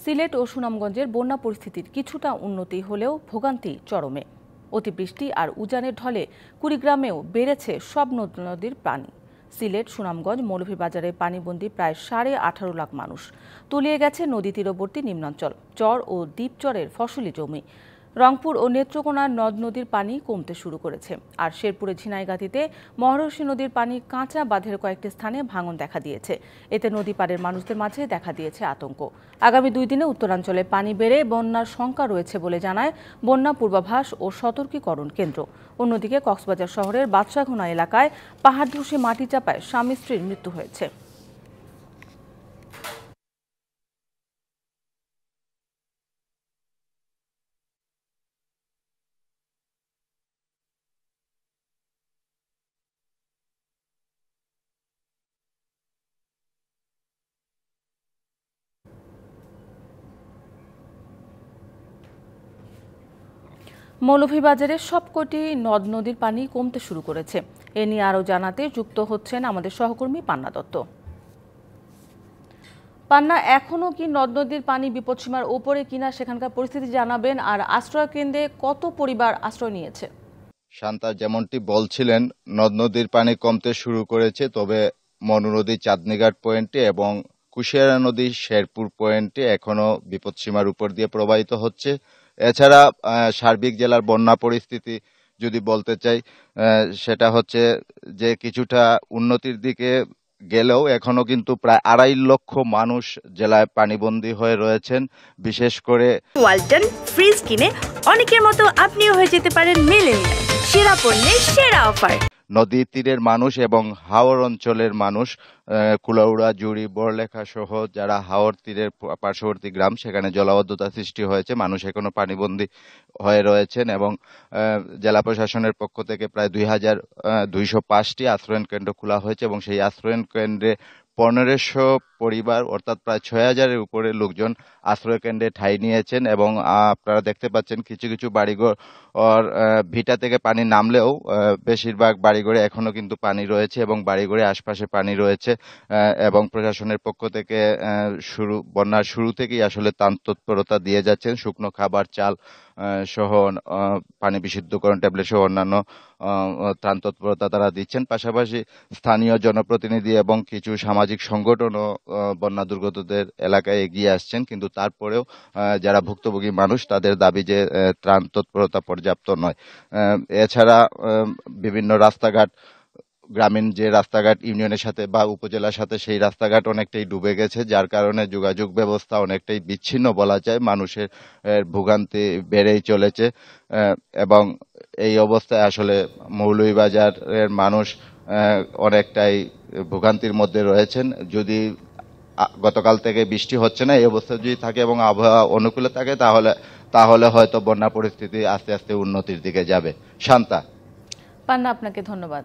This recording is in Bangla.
সিলেট ও সুনামগঞ্জের বন্যা পরিস্থিতির কিছুটা উন্নতি হলেও ভোগান্তি চরমে। অতিবৃষ্টি আর উজানের ঢলে কুড়িগ্রামেও বেড়েছে সব নদীর পানি। সিলেট, সুনামগঞ্জ, মৌলভীবাজারে পানিবন্দী প্রায় 18.5 লাখ মানুষ। তলিয়ে গেছে নদী তীরবর্তী নিম্নাঞ্চল, চর ও দ্বীপচরের ফসলি জমি। রংপুর ও নেত্রকোনার নদ নদীর পানি কমতে শুরু করেছে। আর শেরপুরের ঝিনাইগাতীতে মহর্ষি নদীর পানি কাঁচা বাঁধের কয়েকটি স্থানে ভাঙন দেখা দিয়েছে। এতে নদী পাড়ের মানুষদের মাঝে দেখা দিয়েছে আতঙ্ক। আগামী 2 দিনে উত্তরাঞ্চলে পানি বেড়ে বন্যার শঙ্কা রয়েছে বলে জানায় বন্যা পূর্বাভাস ও সতর্কীকরণ কেন্দ্র। অন্যদিকে কক্সবাজার শহরের বাদশাহঘোনা এলাকায় পাহাড় ধসে মাটি চাপায় স্বামী স্ত্রীর মৃত্যু হয়েছে। মৌলভীবাজারের সবকটি নদ নদীর পানি কমতে শুরু করেছে। এ নিয়ে আরও জানাতে যুক্ত হচ্ছেন আমাদের সহকর্মী পান্না দত্ত। পান্না, এখনো কি নদ নদীর পানি বিপদসীমার ওপরে কিনা সেখানকার পরিস্থিতি জানাবেন, আর আশ্রয় কেন্দ্রে কত পরিবার আশ্রয় নিয়েছে? শান্তা, যেমনটি বলছিলেন, নদ নদীর পানি কমতে শুরু করেছে, তবে মনু নদী চাঁদনীঘাট পয়েন্টে এবং কুশিয়ারা নদী শেরপুর পয়েন্টে এখনো বিপদসীমার উপর দিয়ে প্রবাহিত হচ্ছে। এছাড়া সার্বিক জেলার বন্যা পরিস্থিতি যদি বলতে চাই, সেটা হচ্ছে যে কিছুটা উন্নতির দিকে গেলেও এখনো কিন্তু প্রায় 2.5 লক্ষ মানুষ জেলায় পানিবন্দী হয়ে রয়েছেন। বিশেষ করে ওয়ালটন ফ্রিজ কিনে অনেকের মতো আপনিও হয়ে যেতে পারেন মিলেনিয়াল। সেরা পণ্যের সেরা অফার। নদী তীরের মানুষ এবং হাওর অঞ্চলের মানুষ, কুলাউড়া, জুড়ি, বড়লেখা সহ যারা হাওর তীরের পার্শ্ববর্তী গ্রাম, সেখানে জলাবদ্ধতা সৃষ্টি হয়েছে, মানুষ এখনো পানিবন্দী হয়ে রয়েছেন। এবং জেলা প্রশাসনের পক্ষ থেকে প্রায় 2205টি আশ্রয়ন কেন্দ্র খোলা হয়েছে এবং সেই আশ্রয়ন কেন্দ্রে 1500 পরিবার অর্থাৎ প্রায় 6000-এর উপরে লোকজন আশ্রয় কেন্দ্রে ঠাঁই নিয়েছেন। এবং আপনারা দেখতে পাচ্ছেন কিছু কিছু বাড়িঘর ভিটা থেকে পানি নামলেও বেশিরভাগ বাড়িঘরে এখনো কিন্তু পানি রয়েছে এবং বাড়িঘরে আশপাশে পানি রয়েছে। এবং প্রশাসনের পক্ষ থেকে বন্যার শুরু থেকেই আসলে ত্রাণ তৎপরতা দিয়ে যাচ্ছেন। শুকনো খাবার, চাল সহ পানি বিশুদ্ধকরণ ট্যাবলেট সহ অন্যান্য ত্রাণ তৎপরতা তারা দিচ্ছেন। পাশাপাশি স্থানীয় জনপ্রতিনিধি এবং কিছু সামাজিক সংগঠনও বন্যা দুর্গতদের এলাকায় এগিয়ে আসছেন। কিন্তু তারপরেও যারা ভুক্তভোগী মানুষ, তাদের দাবি যে ত্রাণ তৎপরতা পর্যাপ্ত নয়। এছাড়া বিভিন্ন রাস্তাঘাট, গ্রামীণ যে রাস্তাঘাট ইউনিয়নের সাথে বা উপজেলার সাথে, সেই রাস্তাঘাট অনেকটাই ডুবে গেছে, যার কারণে যোগাযোগ ব্যবস্থা অনেকটাই বিচ্ছিন্ন বলা যায়। মানুষের ভোগান্তি বেড়েই চলেছে এবং এই অবস্থায় আসলে মৌলভীবাজারের মানুষ অনেকটাই ভোগান্তির মধ্যে রয়েছেন। যদি গতকাল থেকে বৃষ্টি হচ্ছে না, এই অবস্থা যদি থাকে এবং আবহাওয়া অনুকূলে থাকে, তাহলে হয়তো বন্যা পরিস্থিতি আস্তে আস্তে উন্নতির দিকে যাবে। শান্তা। পান্না, আপনাকে ধন্যবাদ।